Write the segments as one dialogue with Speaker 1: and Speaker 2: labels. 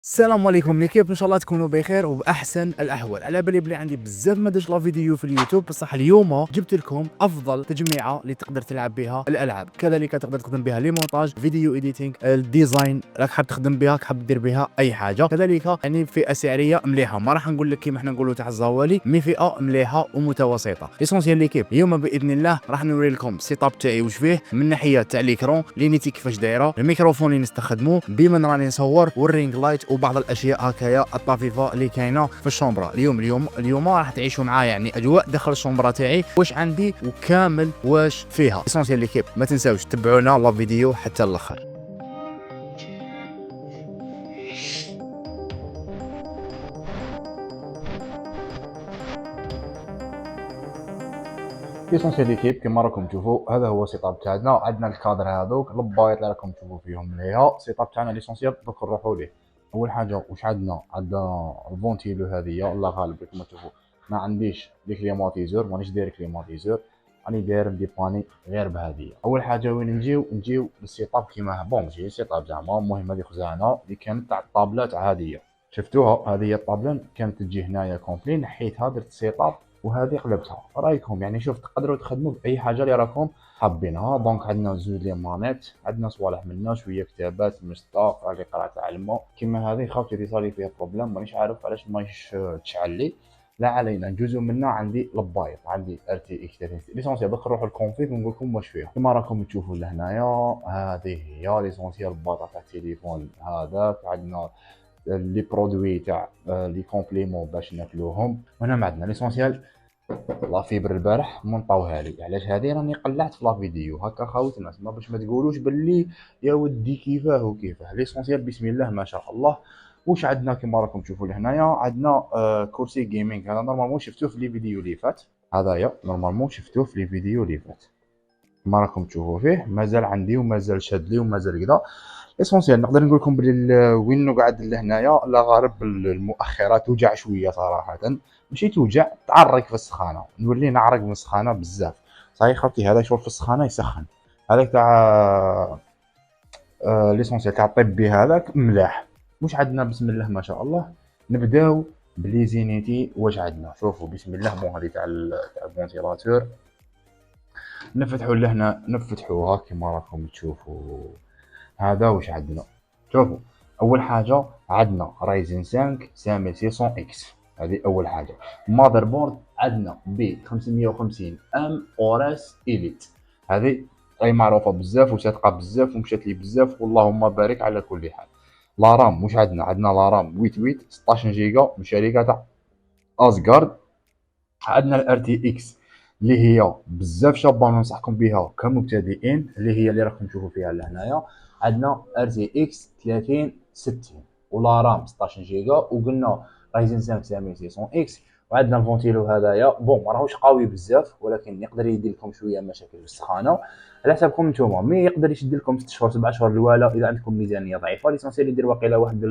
Speaker 1: السلام عليكم كيف ان شاء الله تكونوا بخير وباحسن الاحوال. على بالي بلي عندي بزاف ما درتش لا فيديو في اليوتيوب، بصح اليوم جبت لكم افضل تجميعه اللي تقدر تلعب بها الالعاب، كذلك تقدر تخدم بها لي مونتاج، فيديو اديتينغ، الديزاين، راك حاب تخدم بها، حاب دير بها اي حاجه. كذلك يعني فئه سعريه مليحه، ما راح نقول لك كيما حنا نقولوا تاع الزوالي، مي فئه مليحه ومتوسطه. ليسونسيال ليكيب اليوم باذن الله راح نوري لكم السيت اب تاعي واش فيه من ناحيه تاع ليكرون، لينيتي كيفاش دايره، الميكروفون اللي نستخدموه، بمن راني نصور، والرينغ لايت وبعض الاشياء هكايا الطفيفه اللي كاينه في الشومبرا. اليوم راح تعيشوا معايا يعني اجواء داخل الشومبرا تاعي، واش عندي وكامل واش فيها. ليسونسيال ليكيب ما تنساوش تتبعونا لا فيديو حتى الاخر. ليسونسيال ليكيب كما راكم تشوفوا هذا هو السيت اب تاعنا. عندنا الكادر هذوك البايط اللي راكم تشوفوا فيهم مليها. السيت اب تاعنا ليسونسيال دوك نروحوا ليه. اول حاجه واش عندنا الفونتيلو هذه الله غالب كما تشوفوا. ما عنديش دي كليماتيزور، مانيش داير كليماتيزور، راني داير ديباني غير بهذه. اول حاجه وين نجيو للسيت اب كيما بون ماشي السيت اب زعما، المهم هذه خزانه اللي كانت تاع الطابلات عاديه، شفتوها هذه هي الطابله كانت تجي هنايا كومبلي، نحيتها درت سيت اب وهذه قلبتها. رايكم يعني شوف تقدروا تخدموا باي حاجه اللي راكم حابينها. دونك عندنا زوج لي مانيت، عندنا صوالح منا شويه كتابات مصداق اللي قرات تاع الماء كيما هذه. خاوتي اللي صار لي فيها بروبليم مانيش عارف علاش ماهيش تشعل لي. لا علينا ندوزو منا. عندي البايط، عندي ار تي اكس 30 ليسونسيال. دوك نروحوا الكونفيغ ونقول لكم واش فيها. كما راكم تشوفوا لهنايا هذه هي ليسونسيال الباطه تاع التليفون هذاك. عندنا لي برودوي تاع لي كومبليمون باش ناكلوهم. وهنا ما عندنا ليسونسيال لا فيبر. البارح منطوها لي، علاش هذه راني قلعت في لا فيديو هكا خاوتنا ما باش ما تقولوش باللي يا ودي كيفاه وكيفاه. ليسونسيال بسم الله ما شاء الله. واش عندنا كيما راكم تشوفوا لهنايا عندنا كرسي جيمنج. هذا نورمالمون شفتوه في لي فيديو اللي فات، هذايا نورمالمون شفتوه في لي فيديو اللي فات كما راكم تشوفوا فيه. مازال عندي ومازال شاد لي ومازال كذا. اسونسيال نقدر نقول لكم بلي وين نقعد لهنايا لا غارب المؤخرات توجع شويه صراحه، ماشي توجع تعرق في السخانه، نولي نعرق من السخانه بزاف. صحيح خاطي هذا شغل في السخانه يسخن. هذاك تاع ليسونسيال تاع الطبي هذاك ملاح. واش عندنا بسم الله ما شاء الله. نبداو بلي زينيتي. واش عندنا شوفوا بسم الله. بون هذه تاع الفونتيلاتور نفتحوا لهنا، نفتحوها كما راكم تشوفوا. هذا واش عندنا شوفوا. اول حاجه عندنا رايزن 5 5600 اكس، هذه اول حاجه. ماذر بورد عندنا ب 550 ام اور اس اليت، هذه راهي معروفه بزاف وصادقه بزاف ومشات لي بزاف واللهم بارك على كل حال. لا رام واش عندنا لا رام 8 16 جيجا من شركه تاع ازغارد. عندنا الار تي اكس اللي هي بزاف شابه ننصحكم بها كمبتدئين، اللي هي اللي راكم تشوفوا فيها لهنايا. عندنا ار تي اكس 3060 ولا رام 16 جيجا، وقلنا رايزن 5 5600 اكس. وعندنا الفونتيلو هذايا بون ما راهوش قوي بزاف ولكن يقدر يدير لكم شويه مشاكل في السخانه على حسابكم نتوما. مي يقدر يشد لكم 6 شهور 7 شهور الاولى اذا عندكم ميزانيه ضعيفه. ليسونسيال يدير واقيلا واحد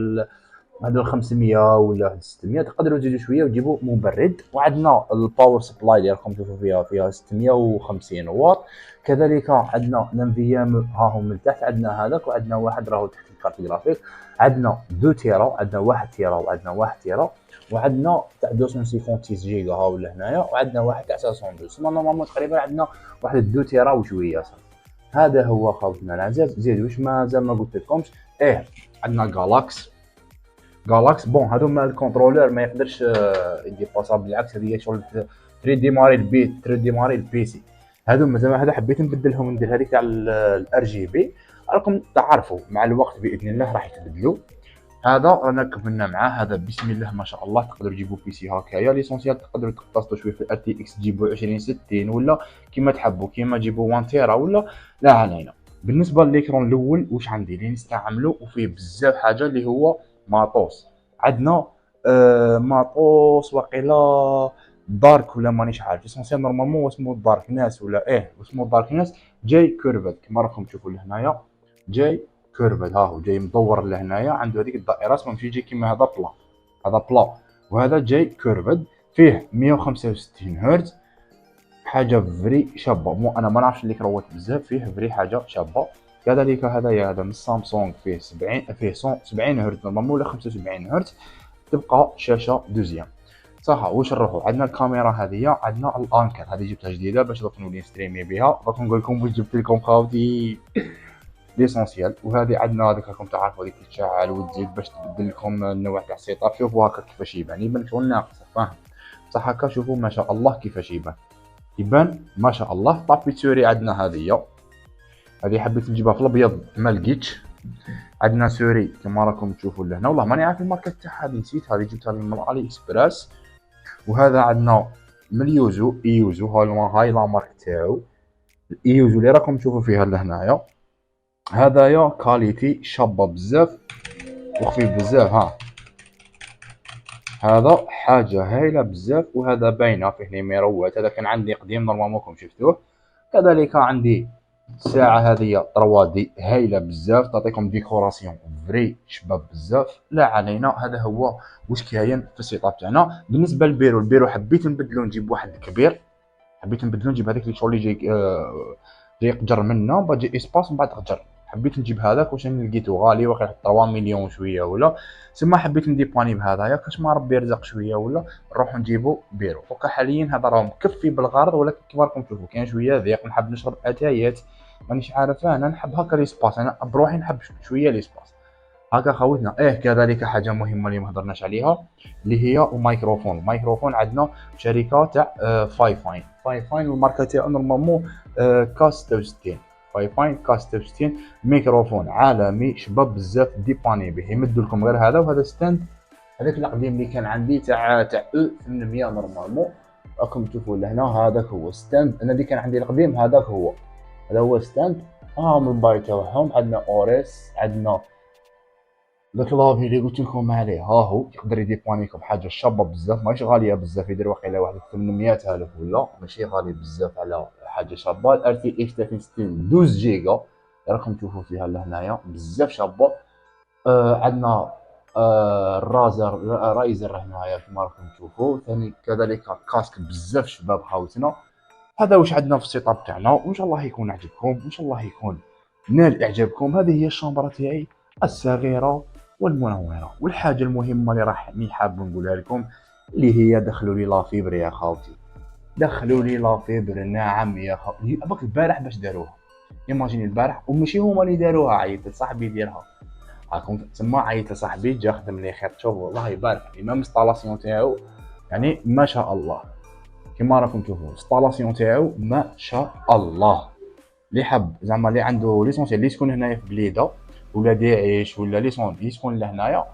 Speaker 1: هذو 500 ولا 600. تقدروا تزيدوا شويه وتجيبوا مبرد. وعندنا الباور سبلاي اللي راكم تشوفوا فيها 650 واط. كذلك عندنا الانفيام ها هم من تحت. عندنا هذاك وعندنا واحد راهو تحت الكارت جرافيك. عندنا 2 تيرا، عندنا 1 تيرا وعندنا 1 تيرا، وعندنا تاع 256 جيجا ها ولا هنايا، وعندنا واحد تاع 512. سما نورمالمون تقريبا عندنا واحد 2 تيرا وشويه صافي. هذا هو خوتنا العزاز. زيد واش مازال ما قلت لكمش. عندنا جالاكس بون هذوما الكونترولور ما يقدرش يديباسا. بالعكس هذه هي شغل 3 دي ماري البيت 3 دي ماري البي سي. هذوما زعما هذا حبيت نبدلهم ندير هذيك تاع الار جي بي. راكم تعرفوا مع الوقت باذن الله راح يتبدلوا. هذا رانا كملنا معاه. هذا بسم الله ما شاء الله. تقدروا تجيبوا بي سي هكايا ليسونسيال. تقدروا تقتصدوا شويه في الار تي اكس تجيبوا 2060 ولا كيما تحبوا، كيما تجيبوا 1 تيرا ولا لا علينا. بالنسبه لليكرون الاول واش عندي اللي نستعملوا وفيه بزاف حاجه اللي هو ماطوس. عندنا ماطوس وقيلا دارك ولا مانيش عارف. اسونسيال نورمالمون اسمه دارك ناس ولا اسمه دارك ناس. جاي كيرفد كما راكم تشوفوا لهنايا. جاي كيرفد ها هو جاي مدور لهنايا عنده هذيك الدائره ماشي يجي كيما هذا بلا. هذا بلا وهذا جاي كيرفد. فيه 165 هرتز. حاجه فري شابه. مو انا ما نعرفش اللي كروات بزاف فيه فري حاجه شابه. كذلك هذا من سامسونج فيه 170 هرتز نورمالمون ولا 75 هرتز، تبقى شاشه دوزيام. صح. واش نروحو عندنا الكاميرا هذه، عندنا الانكر هذه جبتها جديده باش دوك نولي نستريمي بها. دوك نقول لكم واش جبت لكم خاوتي ليسونسيال. وهذه عندنا هذيك راكم تعرفوا هذيك تشعل وتزيد باش تبدل لكم النوع تاع السيت اب. شوفوا هكا كيفاش يبان، يبان شغل ناقص فاهم. بصح هكا شوفوا ما شاء الله كيفاش يبان ما شاء الله. طابيتوري عندنا هذه حبيت نجيبها في الابيض ما لقيتش. عندنا سوري كما راكم تشوفوا لهنا، والله ماني عارف الماركه تاعها نسيت، هذه جبتها من علي اكسبريس. وهذا عندنا من ايوزو هاي لا مارك تاعو الايوزو اللي راكم تشوفوا فيها لهنايا. هذايا كاليتي شابه بزاف وخفيف بزاف ها، هذا حاجه هايله بزاف. وهذا باينه فيه نيميروات، هذا كان عندي قديم نورمالمون راكم شفتوه. كذلك عندي الساعه هذه 3 دي هايله بزاف، تعطيكم ديكوراسيون فري شباب بزاف. لا علينا، هذا هو واش كاين في السيت اب تاعنا. بالنسبه للبيرو حبيت نبدلو نجيب واحد كبير، حبيت نبدلو نجيب هذاك اللي شغل جاي قجر منه باجي اسباس من بعد قجر. حبيت نجيب هذاك واش لقيتو غالي واخا 3 مليون شويه ولا سما. حبيت نديباني بهذايا كاش ما ربي يرزق شويه ولا نروحو نجيبو بيرو. دوكا حاليا هذا راه مكفي بالغرض، ولكن كيما راكم تشوفوا كاين شويه ضيق. نحب نشرب اتايات مانيش عارف، انا نحب هكا ليسباس، انا بروحي نحب شويه ليسباس هكا خوتنا. كذلك حاجه مهمه اللي ما هضرناش عليها اللي هي الميكروفون عندنا شركه تاع فاين والماركه تاعو نورمالمون كاس 66 كاس 66 ميكروفون عالمي شباب بزاف ديباني به. يمد لكم غير هذا وهذا ستاند، هذاك القديم اللي كان عندي تاع او 800 نورمالمون راكم تشوفوا لهنا. هذاك هو ستاند، انا اللي كان عندي القديم هذا هو ستاند. من الباي تاعهم عندنا اوريس، عندنا الكلافي اللي قلت لكم عليه ها هو يقدر يديبانيكم حاجه شابه بزاف، ماشي غاليه بزاف، يدير واقيلا واحد 800 الف ولا ماشي غالي بزاف على حاجه شابه. ار تي اكس 3060 12 جيجا راكم تشوفوا فيها لهنايا بزاف شابه. عندنا رايزر هنايا كما راكم تشوفوا ثاني. كذلك كاسك بزاف شباب خاوتنا. هذا واش عندنا في السيت اب تاعنا، وان شاء الله يكون عجبكم، ان شاء الله يكون نال اعجابكم. هذه هي الشامبره تاعي الصغيره والمنوره. والحاجه المهمه اللي راني حاب نقولها لكم اللي هي دخلوا لي لافيبر يا خاوتي، دخلوا لي لافيبر. نعم يا خاوتي، باك البارح باش داروها، ايماجيني البارح وماشي هما اللي داروها، عيطت لصاحبي يديرها. هاكم تما عيطت لصاحبي جا خدم لي خير. شوف والله يبارك ميم انستالاسيون تاعو يعني ما شاء الله كما راكم تشوفوا. انستالاسيون تاعو ما شاء الله. اللي حب زعما اللي عنده ليسونسيال اللي يسكن هنايا في بليده ولا داعش ولا ليسون يسكن لهنايا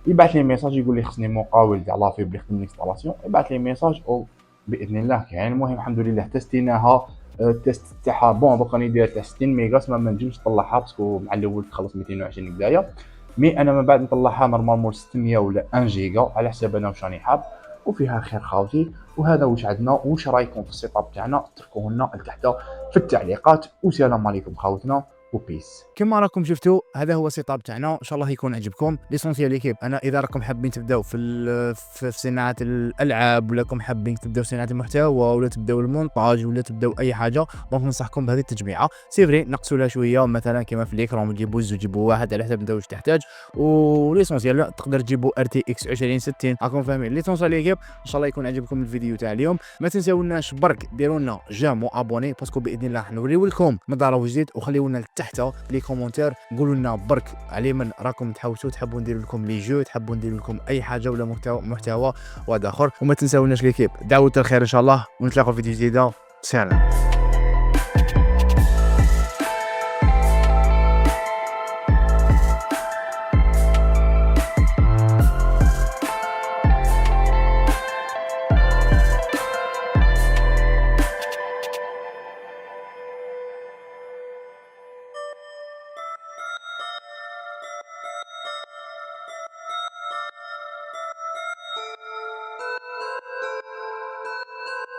Speaker 1: يبعث لي ميساج يقول لي خصني مقاول تاع لافيبر يخدم لي انستالاسيون، يبعث لي ميساج او باذن الله كاين. المهم الحمد لله تستيناها، التيست تاعها بون دوك راني داير تاع 60 ميغا ما نجمش نطلعها باسكو مع الاول تخلص 220 هكذايا. مي انا من بعد نطلعها نورمالمون 600 ولا 1 جيجا على حساب انا واش راني حاب، وفيها خير خاوتي. وهذا واش عندنا. واش رايكم في السيت اب تاعنا؟ اتركوه لنا لتحت في التعليقات. والسلام عليكم خاوتنا وبيس.
Speaker 2: كما راكم شفتوا هذا هو السيت اب تاعنا، ان شاء الله يكون عجبكم. ليسونسيال ليكيب انا اذا راكم حابين تبداو في صناعه الالعاب ولا راكم حابين تبداو صناعه المحتوى ولا تبداو المونتاج ولا تبداو اي حاجه، دونك ننصحكم بهذه التجميعه. سي فري نقصوا لها شويه مثلا كما في ليكرون تجيبوا زوج تجيبوا واحد على حسب انت واش تحتاج. وليسونسيال تقدر تجيبوا ار تي اكس 2060 راكم فاهمين. ليسونسيال ليكيب ان شاء الله يكون عجبكم الفيديو تاع اليوم. ما تنساوناش برك ديروا لنا جيم وابوني باسكو باذن الله نوريو لكم مضارب جديد، وخليوا لنا تحت لي كومونتير قولوا لنا برك على من راكم تحبوا ندير لكم لي جو، تحبوا ندير لكم اي حاجه ولا محتوى واحد اخر. وما تنساوناش ليكيب دعوه الخير ان شاء الله، ونتلاقوا في فيديو جديده. سلام.